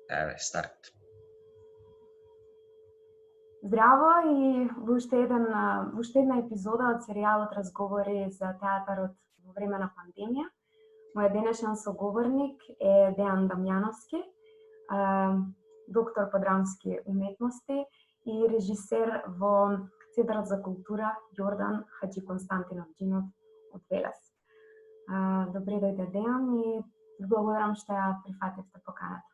Еве, старт. Здраво и во уште една епизода од серијалот разговори за театарот во време на пандемија. Мојот денешен соговорник е Дејан Дамјановски, доктор по драмски уметности и режисер во Центарот за култура Јордан Хаџи Константинов Џинов од Велес. Добре дојде, Дејан, и благодарам што ја прифативте поканата.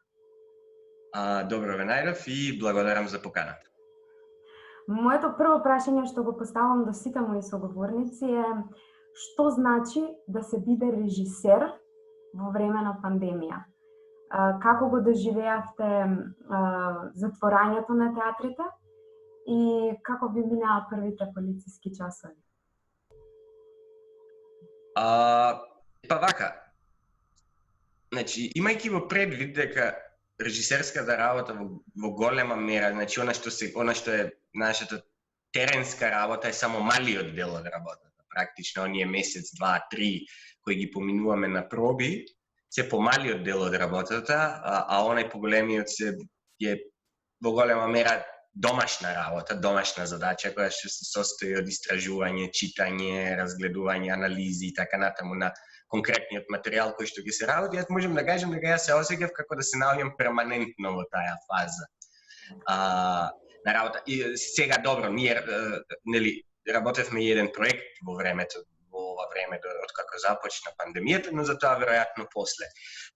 Добро ве најдов и благодарам за поканата. Моето прво прашање што го поставам до сите мои соговорници е што значи да се биде режисер во време на пандемија? Како го доживеавте затворањето на театрите и како ви минаа првите полициски часови? Па вака, значи, имајќи во предвид дека режисерската работа во голема мера, значи она што е нашата теренска работа е само малиот дел од работата. Практично оние месец, 2, 3 кои ги поминуваме на проби, се помалиот дел од работата, а онај поголемиот е во голема мера домашна работа, домашна задача која што се состои од истражување, читање, разгледување, анализи и така натаму на конкретниот материјал кој што ќе се работи. Јас можам да кажам дека јас се осеќав како да се наоѓам перманентно во таа фаза на работа. И сега добро, ние работевме еден проект во ова време од како започна пандемијата, но за тоа веројатно после.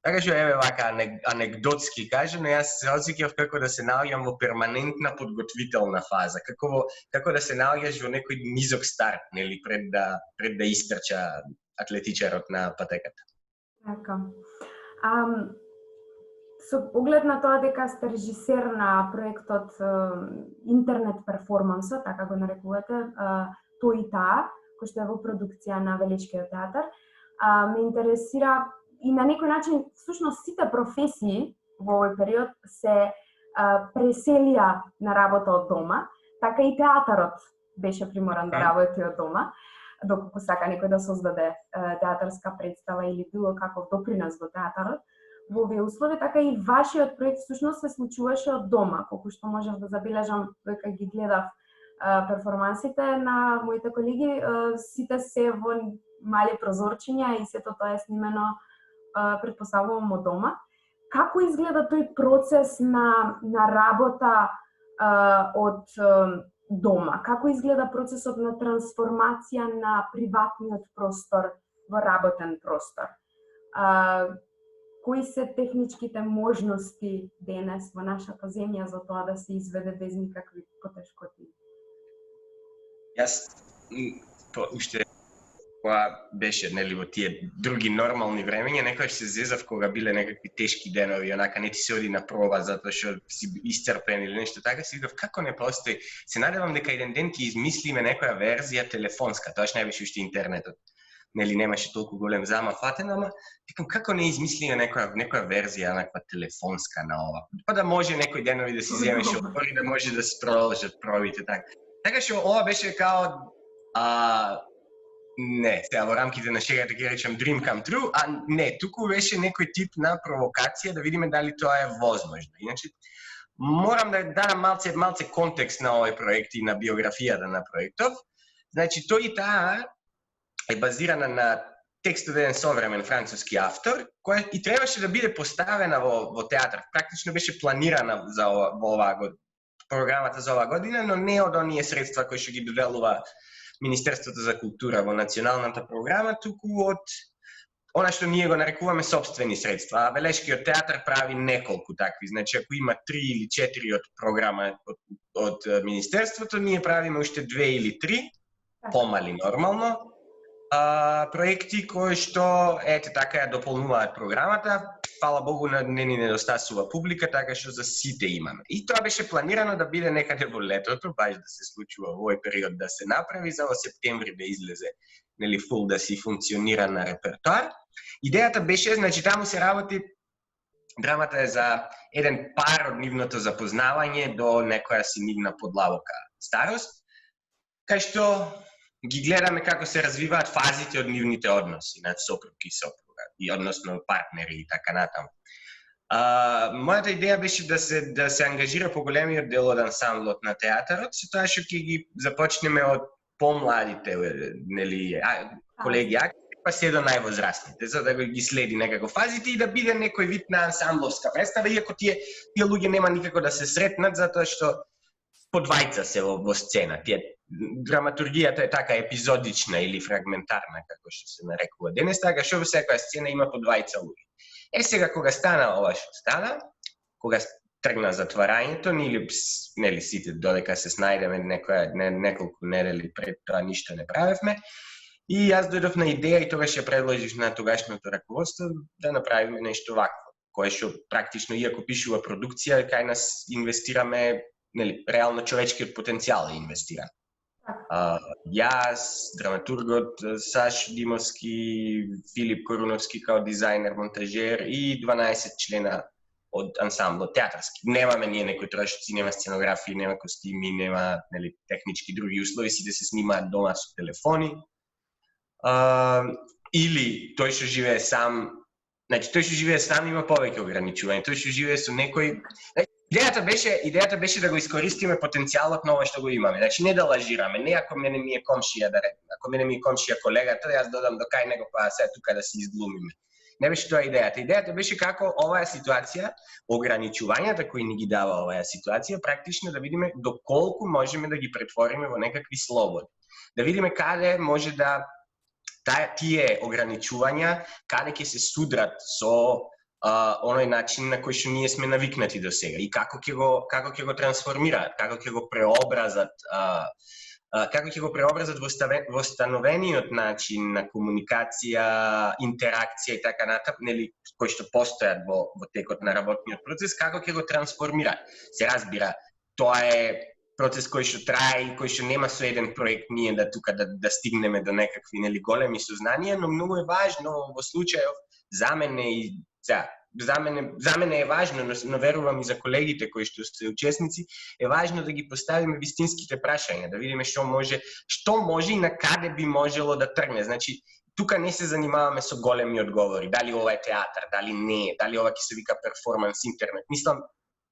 Така што еве вака анегдотски кажано, јас се осеќав како да се наоѓам во перманентна подготвителна фаза, како да се наоѓаш во некој низок старт, пред да истрча атлетичарот на патеката. Така. Со поглед на тоа дека сте режисер на проектот интернет перформансот, така го нарекувате, тој и таа, кој што е во продукција на Велешкиот театар, ме интересира и на некој начин всушност сите професии во овој период се преселија на работа од дома, така и театарот беше приморан да работи од дома, доколку сака некој да создаде театарска представа или било каков допринос во театарот. Во овие услови, така и вашиот проект всушност се случуваше од дома, колку што можев да забележам кога ги гледав перформансите на моите колеги, сите се во мали прозорчиња и сето тоа е снимено, претпоставувам, од дома. Како изгледа тој процес на работа од дома? Како изгледа процесот на трансформација на приватниот простор во работен простор? Кои се техничките можности денес во нашата земја за тоа да се изведе без никакви потешкоти? Јас уште кога беше во тие други нормални времења, некогаш се зезав кога биле некакви тешки денови, онака не ти се оди на проба затоа што си исцрпен или нешто така, си викав како не постои. Се надевам дека еден ден ќе измислиме некоја верзија телефонска, тоа што не беше уште интернетот. Немаше толку голем замафатен, ама викам како не измислиме некоја верзија наква телефонска на ова. Па да може некој денови да си земеш отвори, да може да се продолжат пробите така. Така што ова беше као не, сега во рамките на шегата ќе речем dream come true, а не, туку беше некој тип на провокација да видиме дали тоа е возможно. Иначе морам да дадам малце контекст на овој проект и на биографијата на проектов. Значи тој и таа е базирана на текст од еден современ француски автор, која и требаше да биде поставена во театар. Практично беше планирана за програмата за оваа година, но не од оние средства кои што ги доделува Министерството за култура во националната програма, туку од она што ние го нарекуваме собствени средства. А Велешкиот театар прави неколку такви. Значи, ако има 3 или 4 од програма од Министерството, ние правиме уште 2 или 3, помали нормално, проекти кои што така ја дополнуваат програмата. Фала Богу, не ни недостасува публика, така што за сите имаме. И тоа беше планирано да биде некаде во летото, баш да се случува во овој период да се направи, за во септември да излезе, фул да си функционира на репертоар. Идејата беше, значи таму се работи, драмата е за еден пар од нивното запознавање до некоја си нивна подлабока старост, кај што ги гледаме како се развиваат фазите од нивните односи, сопруг и сопруга, и односно партнери и така натаму. Мојата идеја беше да се ангажира поголемиот дел од ансамблот на театарот, со тоа што ќе ги започнеме од помладите, нели, колеги актери, па се до највозрастните, за да ги следи некако фазите и да биде некој вид на ансамбловска представа, иако тие луѓе нема никако да се сретнат, затоа што по двајца се во сцена. Драматургијата е така епизодична или фрагментарна, како што се нарекува денес, така што во секоја сцена има по двајца луѓе. Сега кога стана ова што стана, кога тргна затварањето, нели сите додека се снајдеме неколку недели пред тоа ништо не правевме, и јас дојдов на идеја и тогаш ја предложив на тогашното раководство да направиме нешто вакво, кое што практично, иако пишува продукција, кај нас инвестираме, нели, реално човечкиот потенцијал е инвестиран. Јас, драматургот Саш Димовски, Филип Коруновски као дизајнер, монтажер и 12 члена од ансамблот театарски. Немаме ние некои трошоци, нема сценографии, нема костими, нема, нели, технички други услови, сите се снимаат дома со телефони. Или тој што живее сам, значи тој што живее сам има повеќе ограничувања, тој што живее со некој. Идејата беше да го искористиме потенцијалот на ова што го имаме. Значи не да лажираме, не ако мене ми е комшија ако мене ми е комшија колегата, јас додам до кај него па сега тука да се изглумиме. Не беше тоа идејата. Идејата беше како оваа ситуација, ограничувањата кои ни ги дава оваа ситуација, практично да видиме доколку можеме да ги претвориме во некакви слободи. Да видиме каде може да тие ограничувања, каде ќе се судрат со оној начин на кој што ние сме навикнати до сега и како ќе го трансформираат, како ќе го преобразат во становениот начин на комуникација, интеракција и така натаму, нели, кои што постојат во текот на работниот процес, како ќе го трансформираат. Се разбира, тоа е процес кој што трае и кој што нема со еден проект ние да тука да стигнеме до некакви, нели, големи сознанија, но многу е важно во случајов за мене е важно, но верувам и за колегите кои што се учесници, е важно да ги поставиме вистинските прашања, да видиме што може и на каде би можело да тргне. Значи, тука не се занимаваме со големи одговори, дали ова е театар, дали не, дали ова ќе се вика перформанс интернет. Мислам,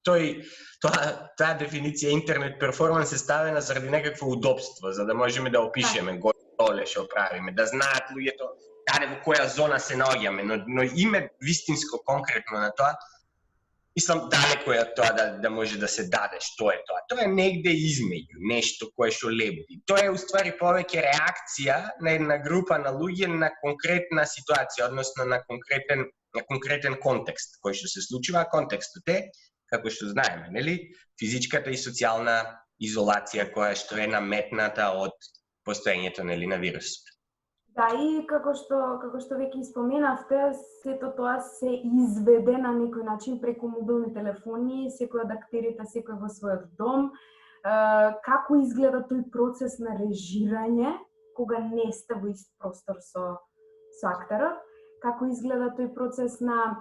таа дефиниција интернет перформанс е ставена заради некакво удобство, за да можеме да опишеме доле што правиме, да знаат луѓето каде во која зона се наоѓаме, но име вистинско, конкретно на тоа, мислам, далеко е тоа да може да се даде што е тоа. Тоа е негде измеѓу, нешто кое што лебди. Тоа е уствари повеќе реакција на една група на луѓе на конкретна ситуација, односно на конкретен контекст кој што се случува, а контекстот е, како што знаеме, нели, физичката и социјална изолација која што е наметната од постоењето, нели, на вирусот. Да, и како што веќе споменавте, сето тоа се изведе на некој начин преку мобилни телефони, секој од актерите, секој во својот дом. Како изгледа тој процес на режирање, кога не сте во ист простор со актерот? Како изгледа тој процес на...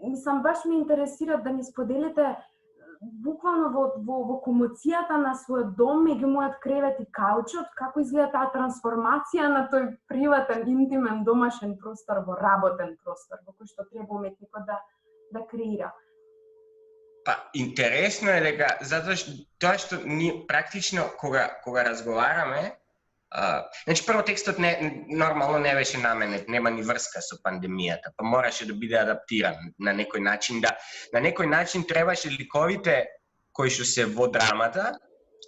Мислам, баш ме интересира да ни споделите буквално во комоцијата на својот дом, меѓу мојот кревет и каучот, како изгледа таа трансформација на тој приватен, интимен, домашен простор во работен простор, во кој што треба уметникот да креира. Па, интересно е дека, затоа што тоа што ние практично кога разговараме, значи прво текстот нормално не беше наменет, нема ни врска со пандемијата, па мораше да биде адаптиран на некој начин, требаше ликовите кои што се во драмата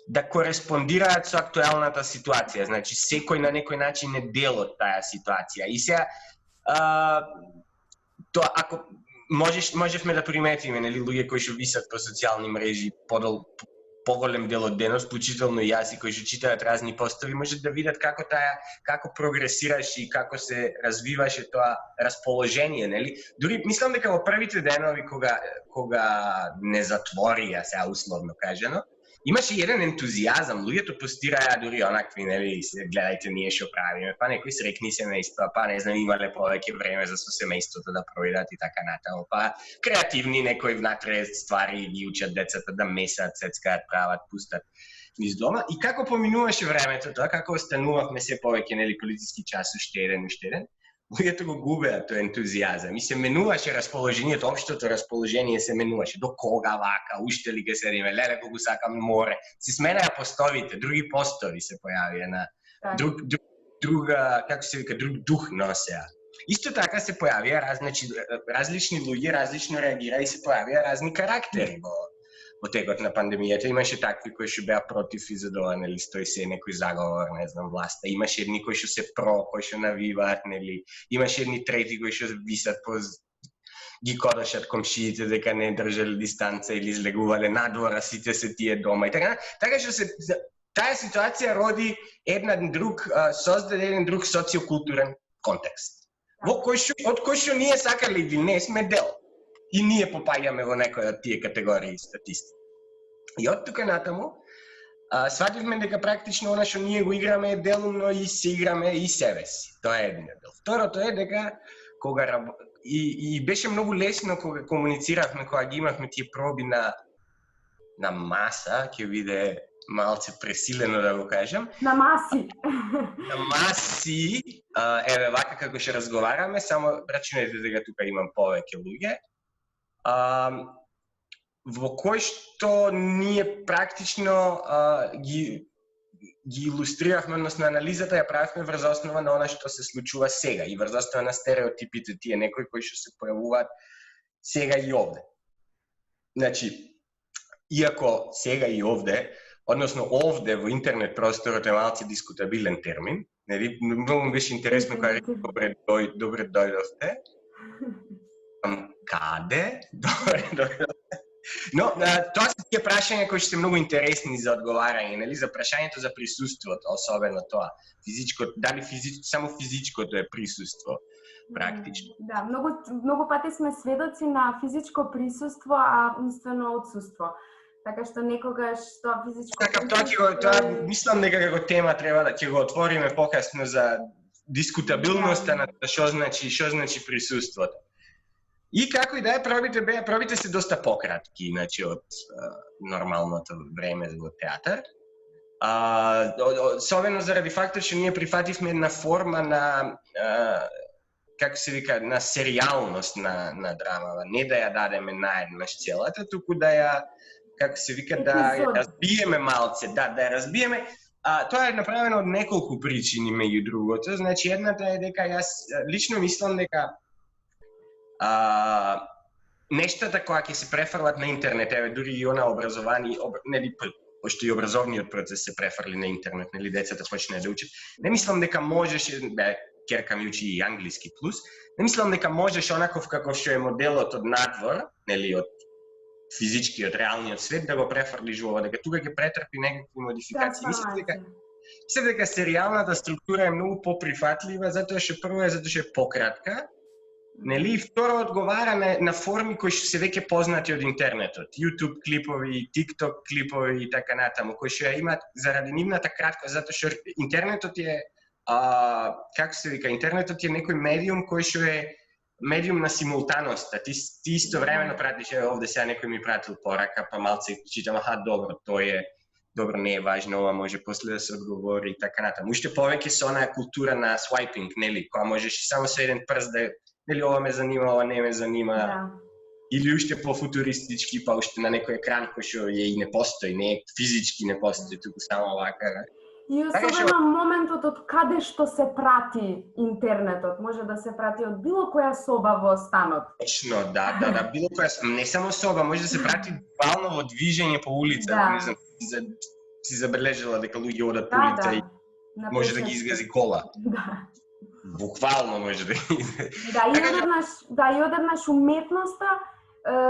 да кореспондираат со актуелната ситуација, значи секој на некој начин е дел од таа ситуација. И сега тоа ако можевме да приметиме, нели, луѓе кои што висат по социјални мрежи поголем дел од денот, вклучително и јас, и кои што читаат разни постови, можат да видат како прогресираше и како се развиваше тоа расположение, нели? Дури мислам дека во првите денови кога не затворија, сега условно кажано, имаше еден ентузијазам, луѓето постираја дури онакви, нели, гледајте ние што правиме, па некој срекни семејство, па не знам, имале повеќе време за со семејството да проведат и така натаму, па креативни некои внатре ствари ги учат децата да месат, цецкаат, прават, пустат низ дома. И како поминуваше времето тоа, како останувавме се повеќе, нели, полициски час уште еден, луѓето го губеа тој ентузијазам и се менуваше расположението, општото расположение се менуваше. До кога вака, уште ли ќе седиме, леле колку сакам море. Се сменаа постовите, други постови се појавија на друга, како се вика, друг дух носеа. Исто така се појавија различни луѓе, различно реагираа и се појавија разни карактери во текот на пандемијата. Имаше такви кои што беа против и за тоа, нели, стои се некој заговор, не знам, власта. Имаше едни кои што се про, кои што навиваат, нели. Имаше едни трети кои што висат ги кодашат комшиите дека не држале дистанца или излегувале надвора, сите се тие дома и така. Така што се таа ситуација роди создаде еден друг социокултурен контекст. Од кој што ние сакале или не сме дел. И ние попаѓаме во некоја од тие категории статистики. И од тука натаму, свативме дека практично она што ние го играме е делумно и се играме и себе си. Тоа е едниот дел. Второто е дека и беше многу лесно кога комунициравме, кога ги имавме тие проби на маса, ќе биде малце пресилено да го кажам. На маси. На маси, еве вака како ќе разговараме, само рачунајте дека тука имам повеќе луѓе. Во кој што ние практично ги илустриравме, односно анализата ја правевме врз основа на она што се случува сега и врз основа на стереотипите тие некои кои што се појавуваат сега и овде. Значи, иако сега и овде, односно овде во интернет просторот е малце дискутабилен термин, нели, многу беше интересно кога рекол добре дојдовте. Каде? Добре дојдовте. Но, тоа се тие прашања кои се многу интересни за одговарање, нели, за прашањето за присуството, особено тоа. Дали само физичкото е присуство, практично. Да, многу пати сме сведоци на физичко присуство, а умствено отсуство. Така што некогаш тоа физичко присуство... Тоа мислам дека како тема треба да ќе го отвориме покасно за дискутабилноста на што значи присуството. И како и да е, пробите се доста пократки, иначе од нормалното време во театар. Особено заради фактот што ние прифативме една форма на како се вика, на серијалност на драмава, не да ја дадеме наеднаш целата, туку да ја, како се вика, да ја разбиеме малце, да ја разбиеме. Тоа е направено од неколку причини меѓу другото. Значи, едната е дека јас лично мислам дека нештата која ќе се префрлат на интернет, еве дури и она образование, нели, пошто и образовниот процес се префрли на интернет, нели, децата почнаа да учат. Не мислам дека можеше, ќерка ми учи и англиски плюс, не мислам дека можеш онаков како што е моделот од надвор, нели, од физичкиот, реалниот свет, да го префрлиш во ова, дека тука ќе претрпи некакви модификации. Мислам дека серијалната структура е многу поприфатлива, затоа што прво е е пократка, нели, и второ одговара на форми кои што се веќе познати од интернетот, YouTube клипови, TikTok клипови и така натаму, кои што ја имаат заради нивната кратка, затоа што интернетот е како се вика, интернетот е некој медиум кој што е медиум на симултаноста. Ти истовремено пратиш, овде сега некој ми пратил порака, па малце читам, добро, тој е, добро, не е важно, ова може после да се одговори и така натаму. Уште повеќе со онаа култура на свајпинг, нели, која можеш само со еден прст да, нели, ова ме занима, ова не ме занима. Да. Или уште по-футуристички, па уште на некој екран кој што и не постои, не физички не постои, туку само вака. И особено моментот од каде што се прати интернетот, може да се прати од било која соба во станот. Точно, да, било која, не само соба, може да се прати буквално во движење по улица, не знам, си забележала дека луѓе одат по улица и може да ги изгази кола. Да. Буквално може да ги изгази. Да, и одеднаш уметноста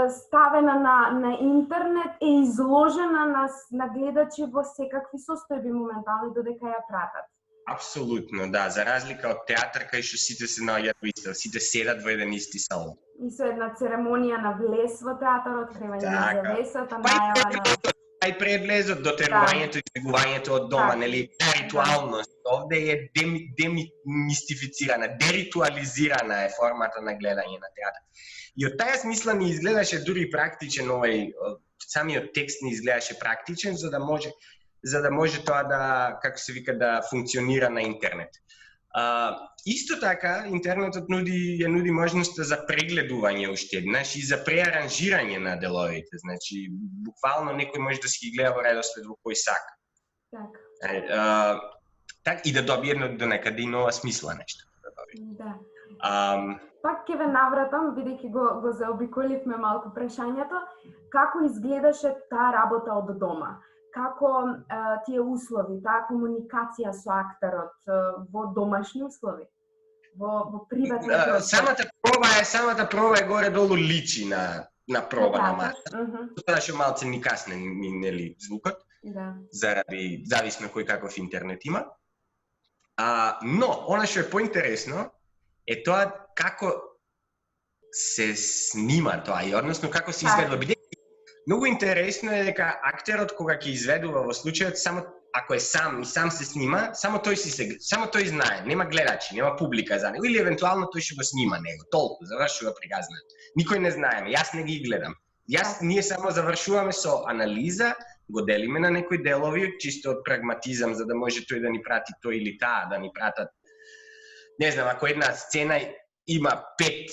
ставена на интернет е изложена на гледачи во секакви состојби моментално додека ја пратат. Апсолутно, да, за разлика од театар кај што сите се наоѓаат во исто, сите седат во еден исти салон. И со една церемонија на влез во театарот, откривање на завесата, најава на... Ај пред влезот, дотерувањето и сегувањето од дома, нели, ритуалност. Овде е демистифицирана, деритуализирана е формата на гледање на театар. И од таа смисла ми изгледаше дури практичен самиот текст ни изгледаше практичен, за да може тоа да, како се вика, да функционира на интернет. Исто така, интернетот ја нуди можноста за прегледување уште еднаш и за преаранжирање на деловите. Значи, буквално некој може да си ги гледа во редослед во кој сака. Так и да добие до некаде и нова смисла нешто. Да. Пак ќе ве навратам, бидејќи го заобиколивме малку прашањето, како изгледаше таа работа од дома? Како тие услови, таа комуникација со актерот во домашни услови, во приватни простори? Самата проба е горе-долу личи на проба на маса. Тоа што малце ни касне нели звукот, заради зависно кој каков интернет има. Но, она што е поинтересно е тоа како се снима тоа и односно како се изведува. Многу интересно е дека актерот кога ќе изведува во случајот само ако е сам и сам се снима, само тој знае, нема гледачи, нема публика за него или евентуално тој ќе го снима него, толку завршува приказна. Никој не знаеме, јас не ги гледам. Ние само завршуваме со анализа, го делиме на некои делови, чисто од прагматизам за да може тој да ни прати тој или таа, да ни пратат. Не знам, ако една сцена има 5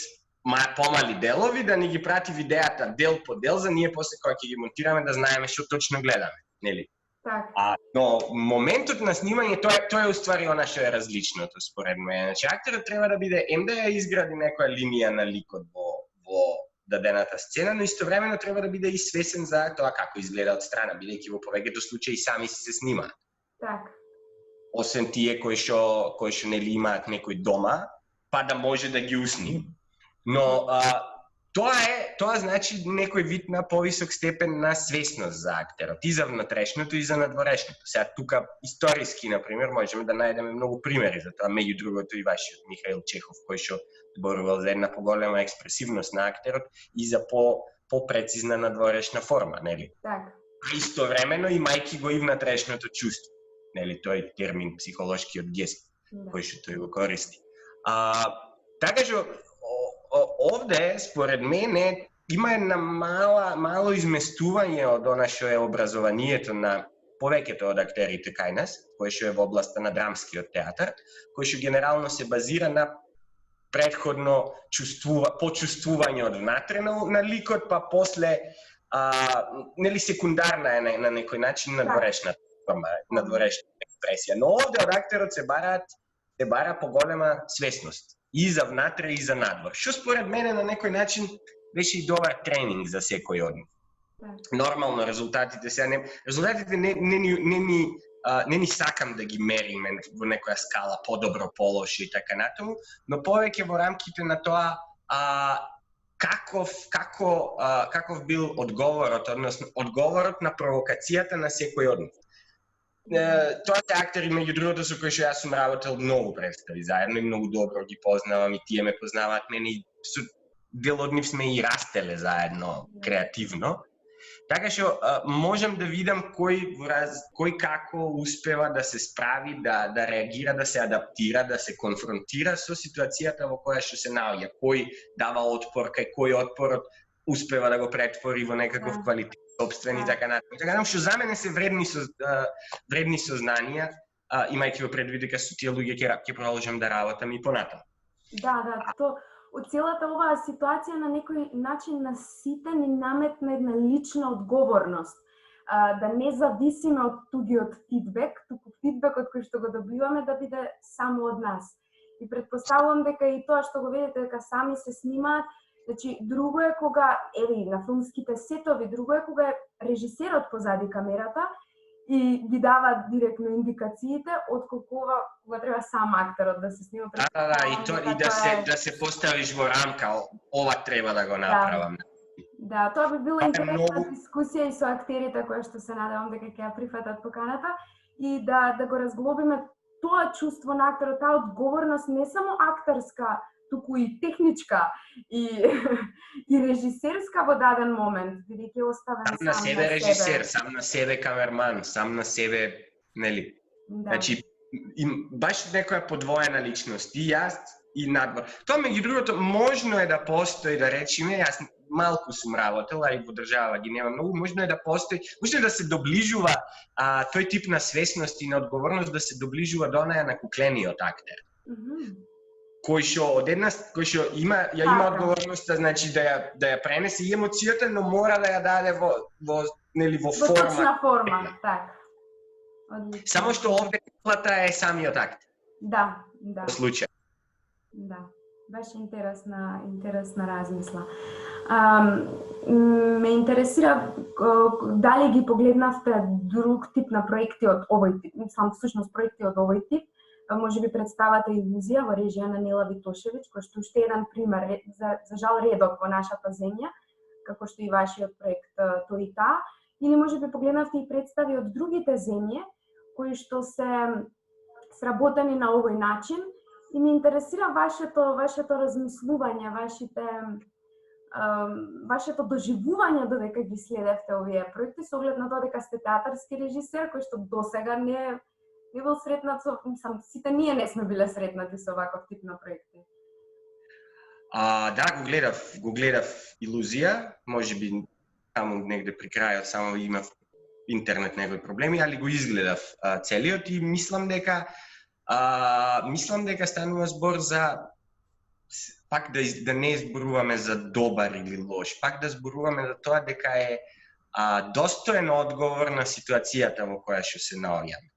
помали делови, да ни ги прати видеата дел по дел, за ние после кога ќе ги монтираме да знаеме што точно гледаме, нели? Так. Но моментот на снимање тоа е уствари она што е различното според мене. Значи актерот треба да биде да ја изгради некоја линија на ликот во дадената сцена, но истовремено треба да биде и свесен за тоа како изгледа од страна, бидејќи во повеќето случаи сами се снимаат. Так. Освен тие кои што нели имаат некој дома, па да може да ги усни. Но тоа значи некој вид на повисок степен на свесност за актерот, и за внатрешното и за надворешното. Сега тука историски, например, можеме да најдеме многу примери за тоа, меѓу другото и вашиот Михаил Чехов, кој што зборувал за една поголема експресивност на актерот и за попрецизна надворешна форма, нели? Так. Истовремено имајќи го и внатрешното чувство, нели, тој термин психолошкиот гест, кој што тој го користи. Така што овде, според мене, има една мало изместување од она што е образованието на повеќето од актерите кај нас, кој што е во областа на драмскиот театар, кој што генерално се базира на претходно почувствување од внатре на ликот, па после нели секундарна е на некој начин надворешна форма, надворешна експресија. Но овде од актерот се бара поголема свесност. И за внатре и за надвор. Што според мене на некој начин беше и добар тренинг за секој од нив. Нормално резултатите не ни сакам да ги мериме во некоја скала подобро, полошо и така натаму, но повеќе во рамките на тоа каков бил одговорот, односно одговорот на провокацијата на секој од нив. Тоа се актери, меѓу другото, со кои што јас сум работел многу представи заедно и многу добро ги познавам и тие ме познаваат мене и со дел од нив сме и растеле заедно креативно. Така што можам да видам кој како успева да се справи, да реагира, да се адаптира, да се конфронтира со ситуацијата во која што се наоѓа, кој дава отпор, кој отпорот успева да го претвори во некаков квалитет собствени и така натаму. Така што за мене се вредни сознанија, имајќи во предвид дека со тие луѓе ќе продолжам да работам и понатаму. Да, од целата оваа ситуација на некој начин на сите ни наметна една лична одговорност. Да не зависиме од тугиот фидбек, туку фидбекот кој што го добиваме да биде само од нас. И претпоставувам дека и тоа што го видите дека сами се снимаат, значи друго е кога на филмските сетови, друго е кога е режисерот позади камерата и ги дава директно индикациите, отколку кога треба сам актерот да се снима. И да се поставиш во рамка, ова треба да го направам. Да, тоа би била интересна дискусија и со актерите кои што се надевам дека ќе ја прифатат поканата и да го разглобиме тоа чувство на актерот, таа одговорност не само актерска, туку и техничка и режисерска во даден момент, бидејќи оставен сам на себе. Режисер, сам на себе камерман, сам на себе, нели? Значи, баш некоја подвоена личност, и јас, и надвор. Тоа, меѓу другото, можно е да постои, да речеме, јас малку сум работел, а и во држава ги нема многу, можно е да постои, можно е да се доближува тој тип на свесност и на одговорност да се доближува до неја на куклениот актер. кој што има одговорноста, значи да ја пренесе и емоцијата, но мора да ја даде во форма. Точна форма, така. Само што овде силата е самиот акт. Да. Во случај. Да. Беше интересна размисла. Ме интересира дали ги погледнавте друг тип на проекти од овој тип, всушност проекти од овој тип, може би представата Илузија во режија на Нела Витошевиќ, кој што уште еден пример, за жал редок во нашата земја, како што и вашиот проект Тој и та, или може би погледнавте и представи од другите земји кои што се сработени на овој начин, и ме интересира вашето размислување, вашето доживување додека ги следевте овие проекти, со оглед на тоа дека сте театарски режисер кој што досега не бил сретнат со, сите ние не сме биле сретнати со ваков тип на проекти. Да, го гледав Илузија, можеби таму негде при крајот само имав интернет некои проблеми, али го изгледав целиот и мислам дека станува збор за пак да не зборуваме за добар или лош, пак да зборуваме за тоа дека е достоен одговор на ситуацијата во која што се наоѓаме.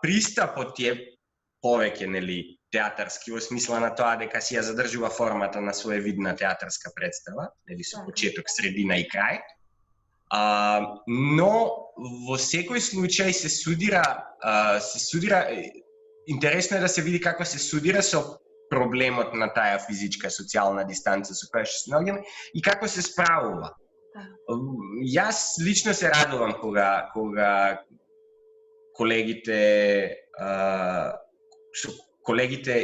Пристапот е повеќе театарски во смисла на тоа дека си ја задржува формата на своевидна театарска представа, со почеток, средина и крај. Но во секој случај се судира, интересно е да се види како се судира со проблемот на таа физичка социјална дистанца со која што се наоѓаме и како се справува. Јас лично се радувам кога колегите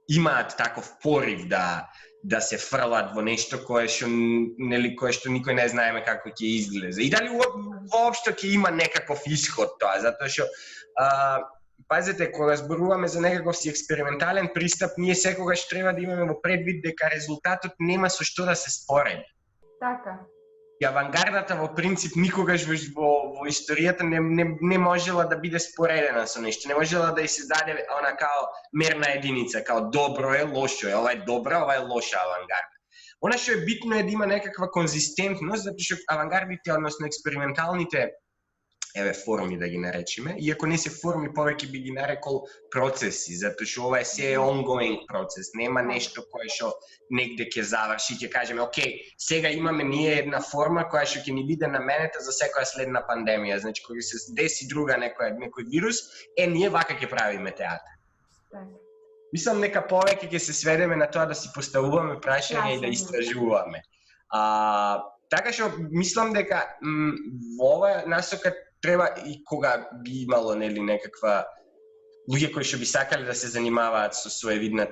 имаат таков порив да се фрлат во нешто кое што никој не знаеме како ќе изгледа. И дали воопшто ќе има некаков исход тоа, затоа што пазете, кога зборуваме за некаков си експериментален пристап, ние секогаш треба да имаме во предвид дека резултатот нема со што да се спореди. Така. И авангардата во принцип никогаш во историјата не можела да биде споредена со нешто, не можела да се даде она као мерна единица, као добро е, лошо е, ова е добра, ова е лоша авангарда. Она што е битно е да има некаква конзистентност, затоа што авангардите, односно експерименталните форми да ги наречеме, иако не се форми, повеќе би ги нарекол процеси, затоа што ова е се ongoing процес, нема нешто кое што негде ќе заврши, ќе кажеме, окей, сега имаме ние една форма која што ќе ни биде наменета за секоја следна пандемија, значи кога се деси друга некој вирус, ние вака ќе правиме театар. Мислам дека повеќе ќе се сведеме на тоа да си поставуваме прашања и да истражуваме. Така што мислам дека во оваа насока треба и кога би имало некаква луѓе кои што би сакале да се занимаваат со своевидна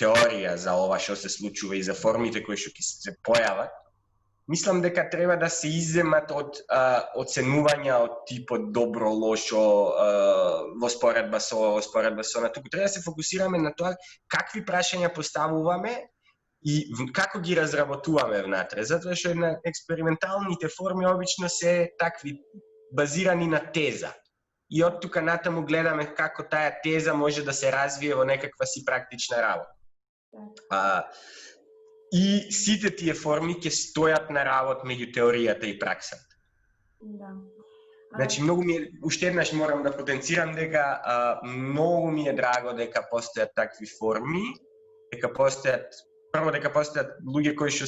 теорија за ова што се случува и за формите кои што ќе се појават, мислам дека треба да се изземат од оценувања од типот добро, лошо, во споредба со на туку. Треба да се фокусираме на тоа какви прашања поставуваме и како ги разработуваме внатре, затоа што на експерименталните форми обично се такви базирани на теза. И од тука натаму гледаме како таа теза може да се развие во некаква си практична работа. И сите тие форми ќе стојат на работ меѓу теоријата и праксата. Значи, многу ми е, уште еднаш морам да потенцирам дека многу ми е драго дека постојат такви форми, дека постојат луѓе кои што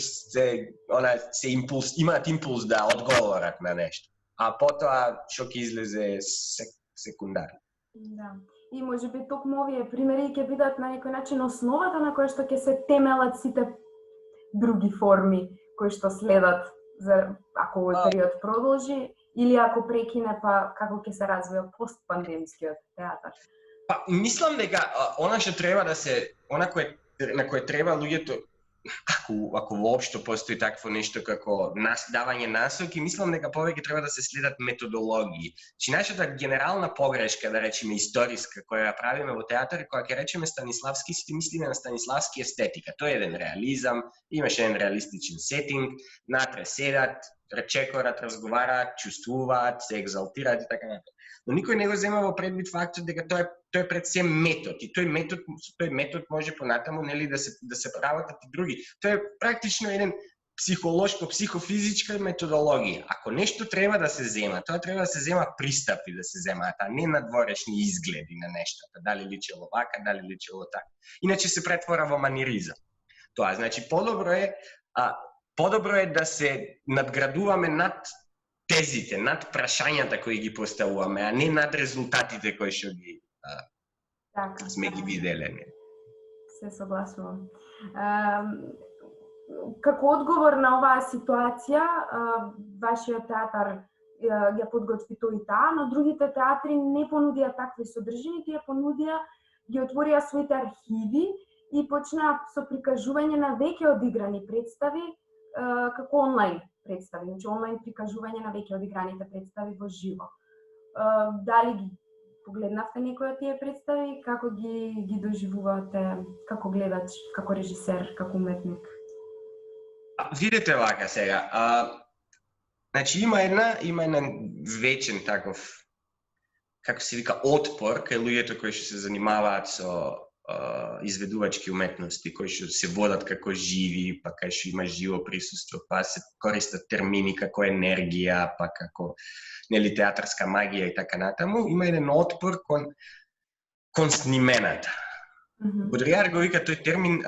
имаат импулс да одговорат на нешто. А потоа што ќе излезе секундарно. Да. И можеби токму овие примери ќе бидат на некој начин основата на која што ќе се темелат сите други форми кои што следат за ако овој период продолжи или ако прекине, па како ќе се развие постпандемскиот театар. Мислам дека она што треба да се, на кое треба луѓето, ако воопшто постои такво нешто како давање насоки, мислам дека повеќе треба да се следат методологии. Чи нашата генерална погрешка, да речеме историска, која ја правиме во театар, која ќе речеме Станиславски, сите мислиме на Станиславски естетика. Тој е еден реализам, имаше еден реалистичен сетинг, натре седат речекорат, разговараат, чувствуваат, се екзалтираат и така натаму. Но никој не го зема во предвид фактот дека тој е пред се метод и тој метод може понатаму нели да се прават и други. Тој е практично еден психолошко, психофизичка методологија. Ако нешто треба да се зема, тоа треба да се зема пристапи да се земаат, а не надворешни изгледи на нештата, дали личело вака, дали личело така. Иначе се претвора во маниризам. Тоа значи подобро е да се надградуваме над тезите, над прашањата кои ги поставуваме, а не над резултатите кои што ги сме ги виделе. Се согласувам. Како одговор на оваа ситуација, вашиот театар ја подготви тој и таа, но другите театри не понудија такви содржини, тие ги отворија своите архиви и почнаа со прикажување на веќе одиграни представи како онлайн представи, значи онлайн прикажување на веќе одиграните представи во живо. Дали ги погледнавте некои од тие представи, како ги доживувате како гледач, како режисер, како уметник? Видете вака сега. Значи има еден вечен таков, како се вика, отпор кај луѓето кои што се занимаваат со изведувачки уметности, кои што се водат како живи, па кај што има живо присуство, па се користат термини како енергија, па како нели театарска магија и така натаму. Има еден отпор кон снимената. Бодрияр го вика тој термин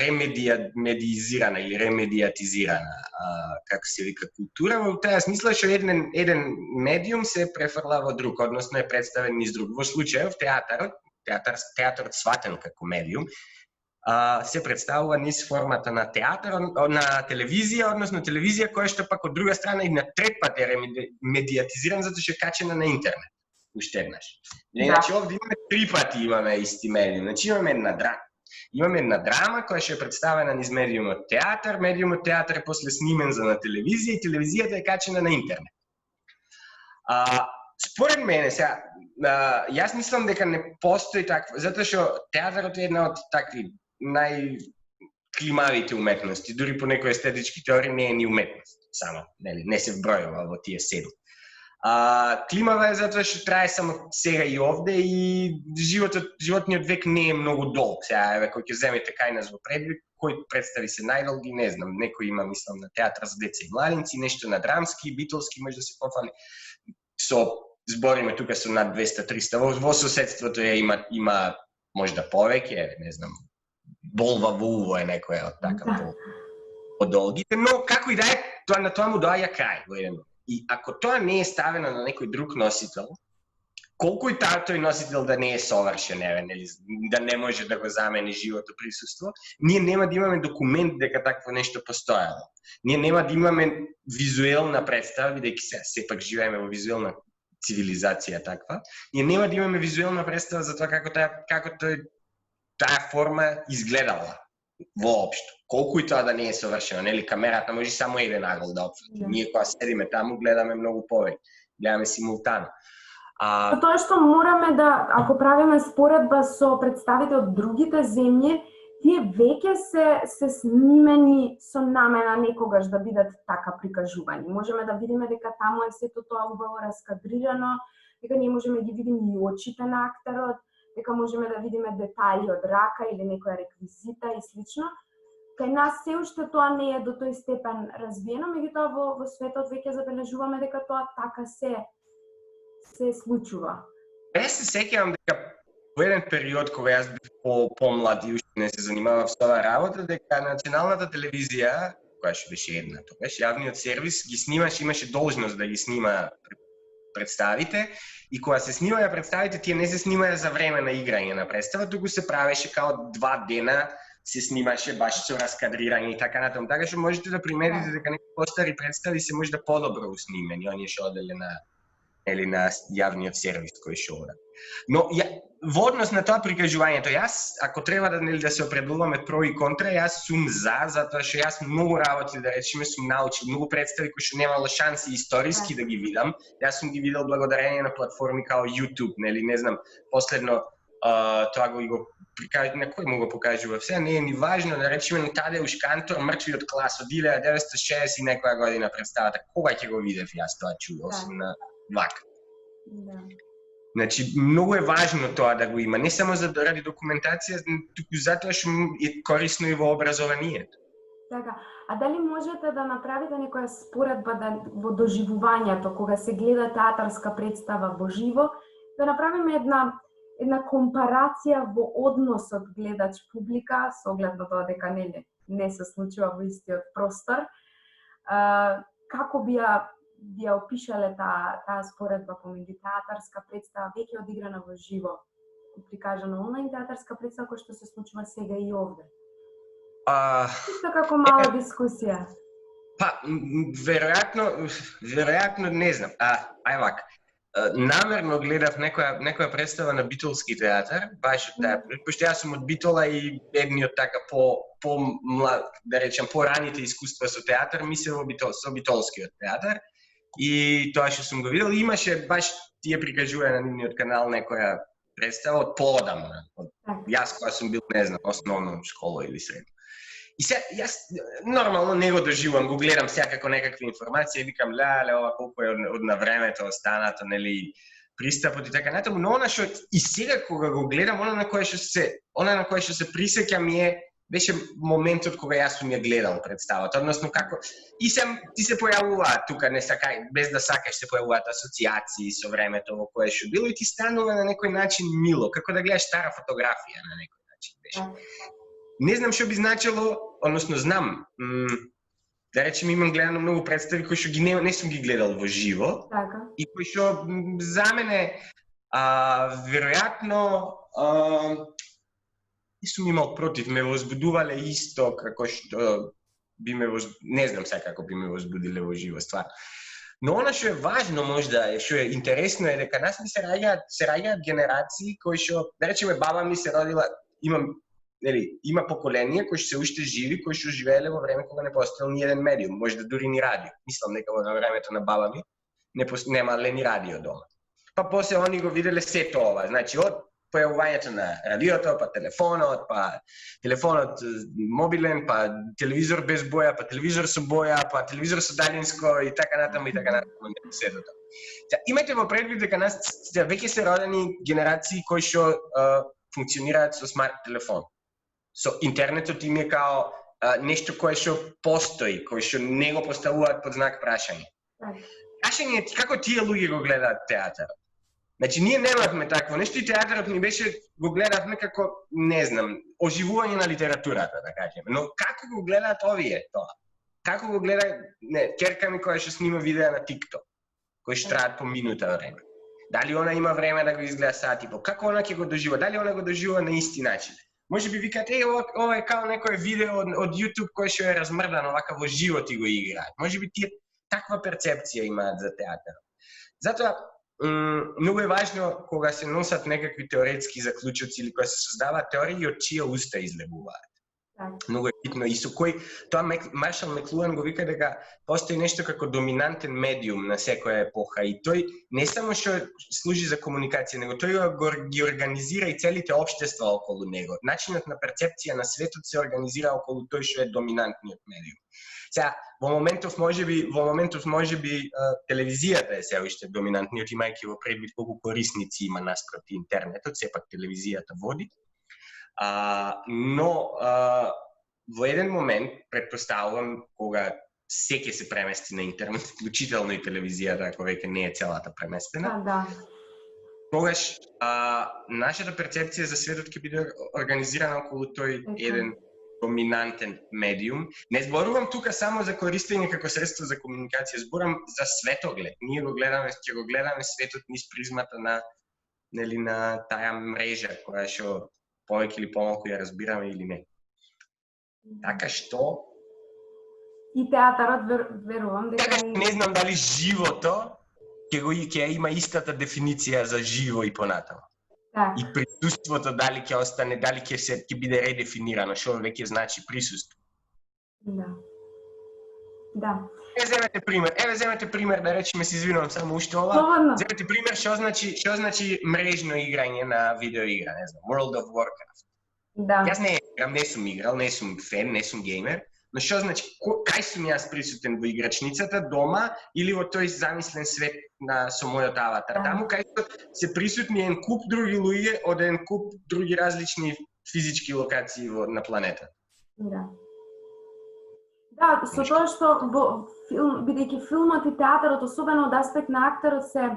ремедиизирана или ремедиатизирана, како се вика, култура, во таа смисла што еден медиум се префрла во друг, односно е представен низ друг. Во случајов театарот сватен како медиум, се представува низ формата на театар, на телевизија, односно телевизија која што пак од друга страна и на трет пат е ремедиатизирана затоа што е качена на интернет. Уште еднаш. Иначе овде имаме 3 пати имаме исти медиум. Значи имаме една драма која што е представена низ медиумот театар е после снимен за на телевизија и телевизијата е качена на интернет. Според мене сега, јас мислам дека не постои таква, затоа што театарот е една од такви најклимавите уметности, дури по некои естетички теории не е ни уметност, само, нели, не се вбројува во тие 7. Климава е затоа што трае само сега и овде и животниот век не е многу долг. Сега, еве, кој ќе земете кај нас во предвид, кои представи се најдолги, не знам, некој има, мислам, на театар за деца и младинци, нешто на драмски, битолски, може да се пофали. Со збориме тука со над 200-300, во соседството има можда повеќе, не знам, болва во уво е некоја од така по-долгите, но како и да е, на тоа му доаѓа крај во еден. И ако тоа не е ставено на некој друг носител, колку и тој носител да не е совршен, да не може да го замени живото присуство, ние нема да имаме документ дека такво нешто постоело. Ние нема да имаме визуелна представа, бидејќи сепак живееме во визуелна цивилизација таква. Ние нема да имаме визуелна представа за тоа како таа форма изгледала воопшто. Колку и тоа да не е совршено, нели камерата може само еден агол да опфати. Ние кога седиме таму гледаме многу повеќе, гледаме симултано. Тоа што мораме да, ако правиме споредба со представите од другите земји, тие веќе се снимени со намена некогаш да бидат така прикажувани. Можеме да видиме дека таму е сето тоа убаво раскадрирано, дека ние можеме да ги видиме и очите на актерот, дека можеме да видиме детали од рака или некоја реквизита и слично. Кај нас се уште тоа не е до тој степен развиено, меѓутоа во светот веќе забележуваме дека тоа така се случува. Јас се сеќавам дека во еден период кога јас бев помлад и уште не се занимавав со оваа работа, дека националната телевизија, која што беше една тогаш, јавниот сервис ги снимаше, имаше должност да ги снима представите и кога се снимаја представите, тие не се снимаја за време на играње на представа, туку се правеше као 2 дена се снимаше баш со раскадрирање и така натаму. Така што можете да приметите дека некои постари представи се можда подобро уснимени, оние што оделе на јавниот сервис кој што ода. Но во однос на тоа прикажувањето, јас ако треба да се определуваме про и контра, јас сум затоа што јас многу работи да речеме сум научил, многу представи кои што немало шанси историски да ги видам. Јас сум ги видел благодарение на платформи као YouTube, не знам, последно тоа го прикажа, на кој му го покажува все, не е ни важно, да речеме Тадеуш Кантор, мртвиот клас од 1960 и некоја година представата. Кога ќе го видев јас тоа чудо, освен на влак. Да. Значи, многу е важно тоа да го има, не само заради документација, туку затоа што е корисно и во образованието. Така, а дали можете да направите некоја споредба во доживувањето, кога се гледа театарска представа во живо, да направиме една компарација во односот гледач-публика, со оглед на тоа дека не се случува во истиот простор. Како би ја опишале таа споредба помеѓу театарска представа веќе одиграна во живо и прикажана онлайн театарска представа која што се случува сега и овде? Исто како мала дискусија. Па, веројатно не знам. Ај вака. Намерно гледав некоја представа на битолски театар, баш од таа, пошто јас сум од Битола и едни од така да речем пораните искуства со театар ми се со битолскиот театар. И тоа што сум го видел, имаше баш тие прикажување на нивниот канал некоја представа од поодамна. Јас кога сум бил, не знам, основна школа или средна. И сега, јас нормално не го доживувам, го гледам секако некакви информации и викам, ова колку е од на времето останато, нели, пристапот и така натаму, но она што и сега кога го гледам, она на кое што се присеќам беше моментот кога јас сум ја гледал представата, односно како и ти се појавуваат тука без да сакаш се појавуваат асоциации со времето во кое што било и ти станува на некој начин мило, како да гледаш стара фотографија на некој начин беше. Не знам што би значило, односно знам, да речем имам гледано многу представи кои што не сум ги гледал во живо и кои што за мене веројатно не сум имал против, ме возбудувале исто како што не знам сега како би ме возбудиле во живо ствар. Но она што е важно можда, што е интересно е дека нас се раѓаат генерации кои што, да речеме баба ми се родила, има поколение кои што се уште живи, кои што живееле во време кога не постоел ни еден медиум, можда дури ни радио. Мислам дека во времето на баба ми немале ни радио дома. Па после они го виделе сето ова, значи од појавувањето на радиото, па телефонот мобилен, па телевизор без боја, па телевизор со боја, па телевизор со далинско и така натаму сето тоа. Имајте во предвид дека нас веќе се родени генерации кои што функционираат со смарт телефон. Со интернетот им е као нешто кое што постои, кое што не го поставуваат под знак прашање. Прашање е како тие луѓе го гледаат театарот. Значи, ние немавме такво нешто и театарот ни беше, го гледавме како, не знам, оживување на литературата, да кажеме. Но како го гледаат овие тоа? Како го гледа ќерка ми која што снима видеа на TikTok, кои што траат по минута време? Дали она има време да го изгледа сат и по? Како она ќе го доживува? Дали она го доживува на исти начин? Може би викате, ова е као некој видео од YouTube кој што е размрдано, вака во живот и го играат. Може би тие таква перцепција имаат за театар. Затоа, многу е важно кога се носат некакви теоретски заклучоци или кога се создаваат теории од чија уста излегуваат. Многу е битно и со кој тоа Маршал Маклуан го вика дека постои нешто како доминантен медиум на секоја епоха и тој не само што служи за комуникација, него тој ги организира и целите општества околу него. Начинот на перцепција на светот се организира околу тој што е доминантниот медиум. Сега, во моментов можеби телевизијата е се уште доминантниот, имајќи во предвид колку корисници има наспроти интернетот, сепак телевизијата води. Но во еден момент, предпоставувам, кога се ќе се премести на интернет, вклучително и телевизијата, ако веќе не е целата преместена, тогаш нашата перцепција за светот ќе биде организирана околу тој еден доминантен медиум. Не зборувам тука само за користење како средство за комуникација, зборувам за светоглед. Ние ќе го гледаме светот низ призмата на таа мрежа која што повеќе или помалку ја разбираме или не. Така што и театарот верувам дека не знам дали живото ќе има истата дефиниција за живо и понатаму. И присуството дали ќе остане, дали ќе биде редефинирано, што веќе значи присуство. Да. Земете пример, да речеме, се извинувам само уште ова. Слободно. Земете пример што значи мрежно играње на видеоигра, не знам, World of Warcraft. Да. Јас не играм, не сум играл, не сум фен, не сум геймер, но што значи кај сум јас присутен во играчницата дома или во тој замислен свет со мојот аватар? Таму кај што се присутни еден куп други луѓе од еден куп други различни физички локации на планета. Да. Да, со тоа што бидејќи филмот и театарот, особено од аспект на актерот, се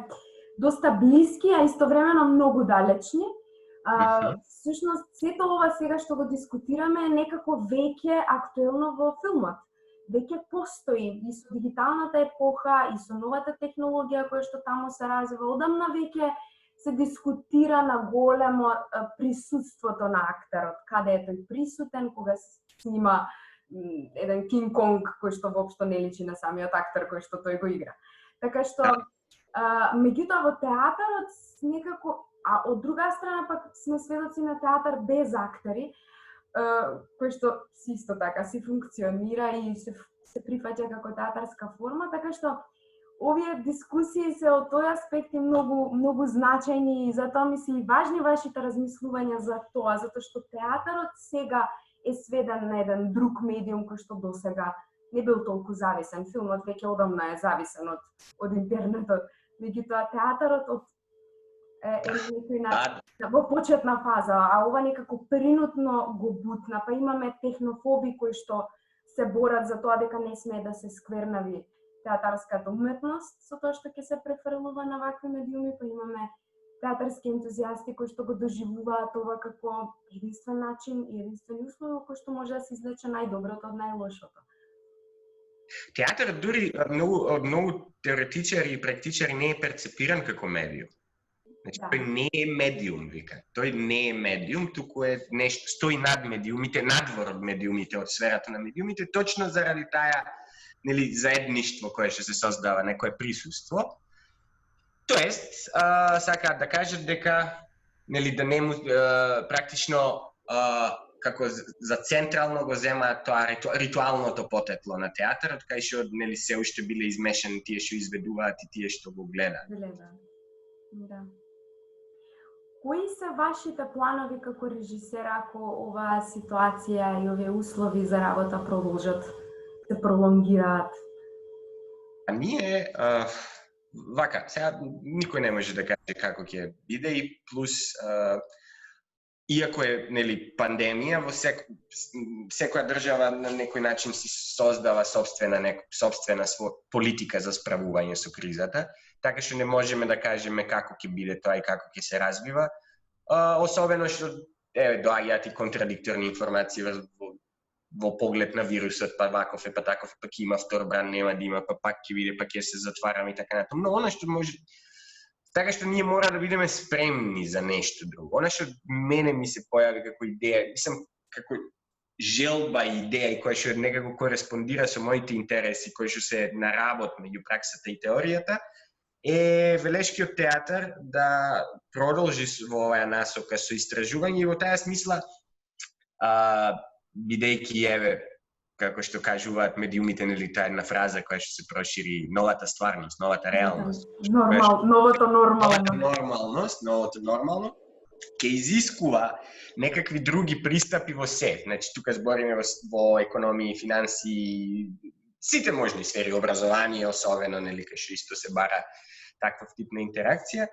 доста блиски, а истовремено многу далечни. Всушност, сето ова сега што го дискутираме е некако веќе актуелно во филмот. Веќе постои и со дигиталната епоха, и со новата технологија која што таму се развива. Одамна веќе се дискутира на големо присуството на актерот, каде е тој присутен, кога се снима еден Кинг Конг кој што воопшто не личи на самиот актер кој што тој го игра. Така што, меѓутоа во театарот некако, а од друга страна пак сме сведоци на театар без актери, кој што си исто така си функционира и се прифаќа како театарска форма, така што овие дискусии се од тој аспект многу значајни и затоа ми се и важни вашите размислувања за тоа, затоа што театарот сега е сведен на еден друг медиум кој што досега не бил толку зависен. Филмот веќе одамна е зависен од интернетот. Меѓутоа театарот е некој начин во почетна фаза, а ова некако принудно го бутна, па имаме технофоби кои што се борат за тоа дека не смее да се сквернави театарската уметност со тоа што ќе се префрлува на вакви медиуми, па имаме театарски ентузијасти кои што го доживуваат ова како единствен начин и единствени услови во кои што може да се извлече најдоброто од најлошото. Театарот дури од многу теоретичари и практичари не е перцепиран како медиум. Значи, тој не е медиум, вика. Тој не е медиум, туку е нешто, стои над медиумите, надвор од медиумите, од сферата на медиумите, точно заради таа заедништво кое што се создава, некое присуство. Тоест, сакаат да кажат дека да не практично како за централно го земаат тоа ритуалното потекло на театарот, кај што се уште биле измешани тие што изведуваат и тие што го гледаат. Да. Кои се вашите планови како режисер ако оваа ситуација и овие услови за работа продолжат, се пролонгираат? А ние вака, сега никој не може да каже како ќе биде и плюс иако е пандемија, во секоја држава на некој начин си создава собствена политика за справување со кризата, така што не можеме да кажеме како ќе биде тоа и како ќе се развива, особено што доаѓаат и контрадикторни информации во поглед на вирусот, па ваков е, па таков, па ќе има втор бран, нема да има, па пак ќе биде, па ќе се затвараме и така натаму. Но она што може, така што ние мора да бидеме спремни за нешто друго. Она што мене ми се појави како идеја, мислам како желба и идеја и која што некако кореспондира со моите интереси, кои што се на работ меѓу праксата и теоријата, е Велешкиот театар да продолжи во оваа насока со истражување и во таа смисла бидејќи како што кажуваат медиумите, таа една фраза која што се прошири, новата стварност, новата реалност. Новото нормално, ќе изискува некакви други пристапи во се. Значи, тука збориме во економија, финанси, сите можни сфери, образование, особено, кај што исто се бара таков тип на интеракција.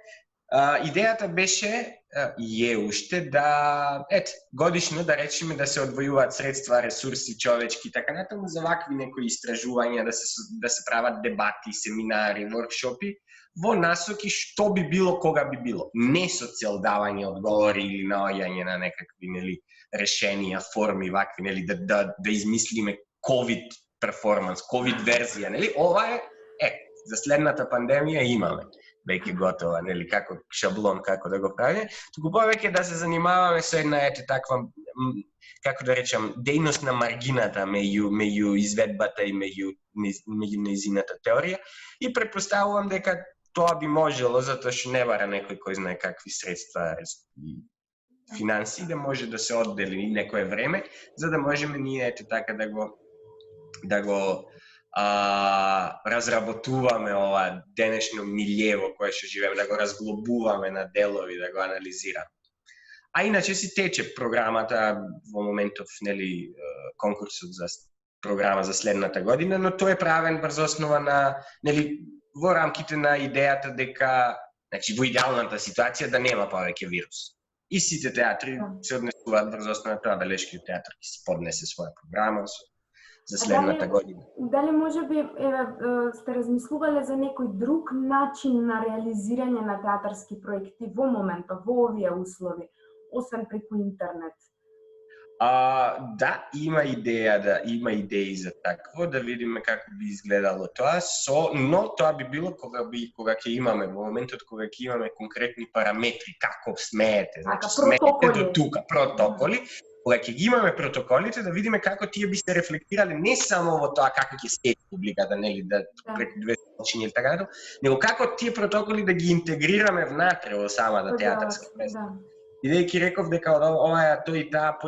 Идејата беше и е уште да годишно да речеме да се одвојуваат средства, ресурси, човечки и така натаму за вакви некои истражувања, да се прават дебати, семинари, воркшопи во насоки што би било, кога би било. Не со цел давање одговори или наоѓање на некакви решенија, форми вакви, да измислиме COVID перформанс, COVID верзија, ова е за следната пандемија имаме веќе готова, како шаблон како да го прави, туку повеќе да се занимаваме со една таква, како да речам, дејност на маргината меѓу изведбата и меѓу нејзината теорија и претпоставувам дека тоа би можело, затоа што не бара некој кој знае какви средства и финанси да може да се оддели некое време, за да можеме ние така да го разработуваме ова денешно милје во кое што живееме, да го разглобуваме на делови, да го анализираме. А иначе си тече програмата во моментов, нели, конкурсот за програма за следната година, но тој е правен врз основа на, нели, во рамките на идејата дека, значи во идеалната ситуација да нема повеќе вирус. И сите театри се однесуваат врз основа на тоа, Белешкиот театар ќе си поднесе своја програма за следната година. Дали можеби сте размислувале за некој друг начин на реализирање на театарски проекти во моментот, во овие услови, освен преку интернет? Да, има идеи за такво, да видиме како би изгледало тоа, но тоа би било кога ќе имаме, во моментот кога ќе имаме конкретни параметри, како смеете, значи смеете до тука, протоколи, кога ќе ги имаме протоколите, да видиме како тие би се рефлектирале не само во тоа како ќе се публиката, нели, да преку 200 начини или така натаму, него како тие протоколи да ги интегрираме внатре во самата театарска представа. Бидејќи реков дека оваа тој и таа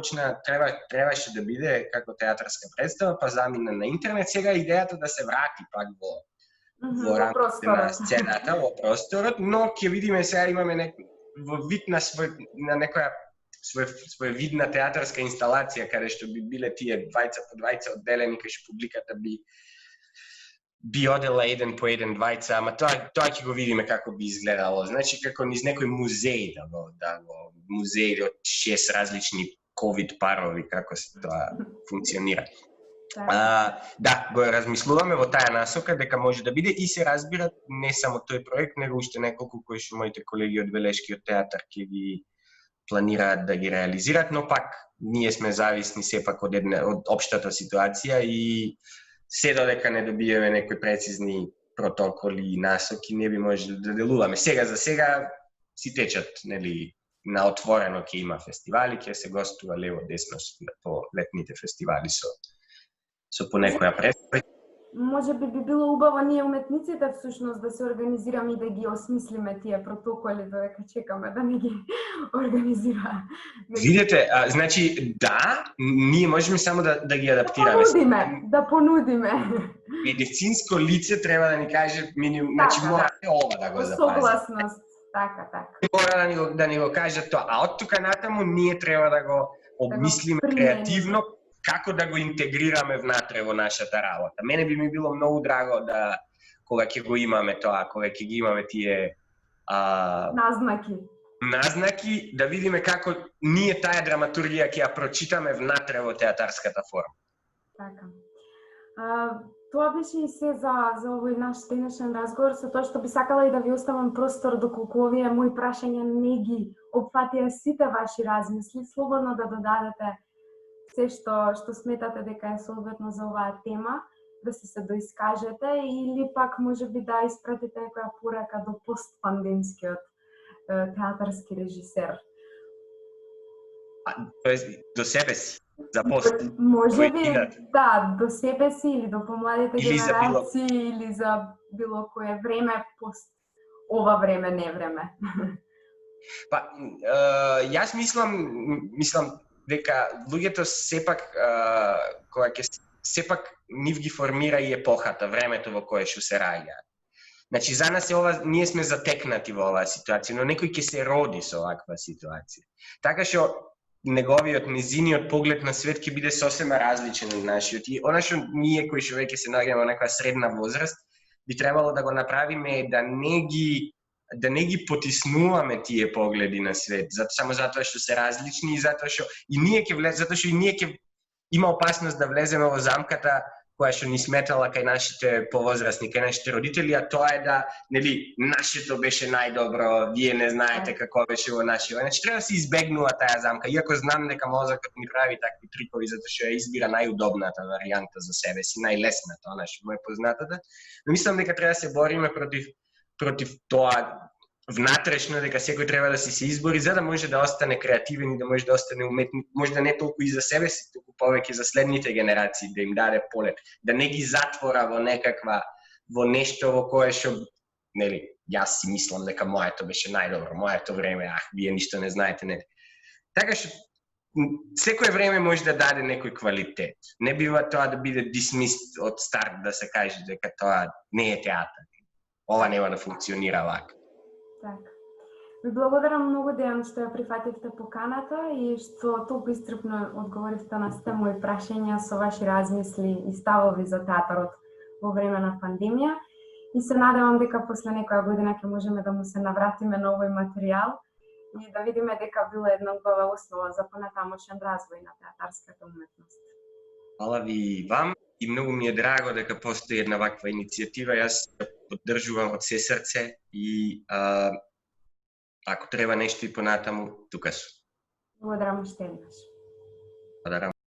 требаше да биде како театарска представа, па замина на интернет, сега идејата да се врати пак во рамките на сцената, во просторот, но ќе видиме сега имаме во вид на некоја своевидна театарска инсталација каде што би биле тие двајца по двајца одделени, кај што публиката би одела еден по еден двајца, ама тоа ќе го видиме како би изгледало. Значи како низ некој музеј музеј од 6 различни ковид парови, како се тоа функционира. Да, го размислуваме во таа насока дека може да биде и се разбира не само тој проект, него уште неколку кои што моите колеги од Белешкиот театар ќе ги планираат да ги реализираат, но пак ние сме зависни сепак од општата ситуација и се додека не добиеме некои прецизни протоколи и насоки, не би можеле да делуваме. Сега за сега си течат, нели, на отворено ќе има фестивали, ќе се гостува лево десно по летните фестивали со по некоја представа. Може би било убаво ние уметниците всушност да се организираме и да ги осмислиме тие протоколи, додека чекаме да не ги организира. Видете, значи да, ние можеме само да ги адаптираме. Да понудиме. Медицинско лице треба да ни каже значи мора ова да го запази. Согласност, така. Мора да ни го каже тоа, а од тука натаму ние треба да го обмислиме креативно како да го интегрираме внатре во нашата работа. Мене би ми било многу драго да кога ќе го имаме тоа, кога ќе ги имаме тие назнаки, да видиме како ние таа драматургија ќе ја прочитаме внатре во театарската форма. Така. Тоа беше и се за овој наш денешен разговор, со тоа што би сакала и да ви оставам простор доколку овие мои прашања не ги опфатија сите ваши размисли, слободно да додадете се што сметате дека е соодветно за оваа тема, да се доискажете или пак можеби да испратите некоја порака до постпандемскиот театарски режисер. Тоест до себе си, за пост. Можеби да, до себе си или до помладите генерации или за било кое време пост ова време, не време. Па јас мислам дека луѓето сепак кога ќе сепак нив ги формира и епохата, времето во кое што се раѓаат. Значи за нас е ова, ние сме затекнати во оваа ситуација, но некој ќе се роди со оваква ситуација. Така што незиниот поглед на свет ќе биде сосема различен од нашиот. И она што ние кои што веќе се наоѓаме во некоја средна возраст, би требало да го направиме да не ги потиснуваме тие погледи на свет, само затоа што се различни и затоа што и ние ќе има опасност да влеземе во замката која што ни сметала кај нашите повозрасни, кај нашите родители, а тоа е да, нели, нашето беше најдобро, вие не знаете како беше во нашето. Значи треба да се избегнува таа замка, иако знам дека мозокот ни прави такви трикови затоа што ја избира најудобната варијанта за себе си, најлесната, она што му е познатата. Но мислам дека треба да се бориме против тоа внатрешно, дека секој треба да се избори за да може да остане креативен и да може да остане уметник, може да не толку и за себе си, толку повеќе за следните генерации, да им даде полет, да не ги затвора во нешто во кое што, нели, јас си мислам дека моето беше најдобро, моето време, вие ништо не знаете, нели. Така што секое време може да даде некој квалитет. Не бива тоа да биде dismissed од старт, да се каже дека тоа не е театар. Ова нема да функционира вака. Така. Ви благодарам многу, Дејан, што ја прифативте поканата и што толку исцрпно одговоривте на сите мои прашања со ваши размисли и ставови за театарот во време на пандемија. И се надевам дека после некоја година ќе можеме да му се навратиме на овој материјал и да видиме дека била една убава основа за понатамошен развој на театарската уметност. Фала ви и вам и многу ми е драго дека постои една ваква иницијатива. Јас ја поддржувам од се срце и ако треба нешто и понатаму, тука сум. Благодарам уште еднаш. Благодарам.